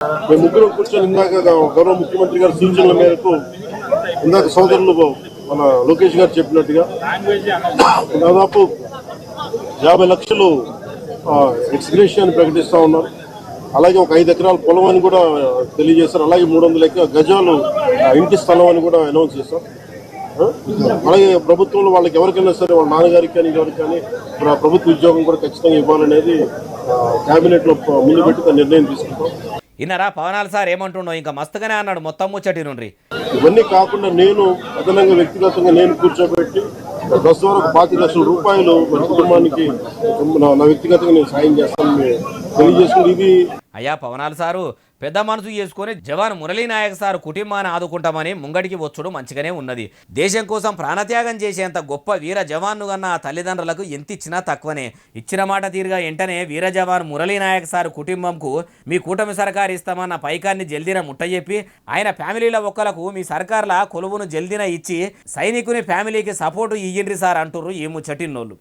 మేము ముగ్గురు కూర్చొని ఇందాక గౌరవ ముఖ్యమంత్రి గారి సూచనల మేరకు ఇందాక సోదరులు మన లోకేష్ గారు చెప్పినట్టుగా దాదాపు 50 లక్షలు ఎక్స్గ్రేషియా ప్రకటిస్తా ఉన్నారు. అలాగే ఒక 5 ఎకరాల పొలం అని కూడా తెలియజేశారు. అలాగే 300 గజాలు ఇంటి స్థలం అని కూడా అనౌన్స్ చేశారు. అలాగే ప్రభుత్వంలో వాళ్ళకి ఎవరికైనా సరే వాళ్ళ నాన్నగారికి కానీ ఎవరికి కానీ ప్రభుత్వ ఉద్యోగం కూడా ఖచ్చితంగా ఇవ్వాలనేది కేబినెట్ లో ముందు పెట్టి నిర్ణయం తీసుకుంటాం. ఇన్నరా పవనాలు సార్ ఏమంటుండో ఇంకా మస్తుగానే అన్నాడు మొత్తం ముచ్చటి నుండి. ఇవన్నీ కాకుండా నేను అదనంగా వ్యక్తిగతంగా నేను కూర్చోబెట్టి ప్రస్తుతం వరకు 25 లక్షల రూపాయలు మన కుటుంబానికి నా వ్యక్తిగతంగా నేను సాయం చేస్తానని తెలియజేసుకుని ఇది అయ్యా పవనాలు సారు పెద్ద మనసు చేసుకొని జవాన్ మురళీనాయక్ సార్ కుటుంబాన్ని ఆదుకుంటామని ముంగడికి వచ్చుడు మంచిగానే ఉన్నది. దేశం కోసం ప్రాణత్యాగం చేసేంత గొప్ప వీర జవాన్ను కన్నా ఆ తల్లిదండ్రులకు ఎంత ఇచ్చినా తక్కువనే. ఇచ్చిన మాట తీరుగా వెంటనే వీర జవాన్ మురళీనాయక్ సార్ కుటుంబంకు మీ కూటమి సర్కారు ఇస్తామన్న పైకాన్ని జల్దిన ముట్టజెప్పి ఆయన ఫ్యామిలీల ఒక్కలకు మీ సర్కార్ల కొలువును జల్దిన ఇచ్చి సైనికుని ఫ్యామిలీకి సపోర్టు ఇయ్యండి సార్ అంటుర్రు ఈ ముచ్చటిన్నోళ్ళు.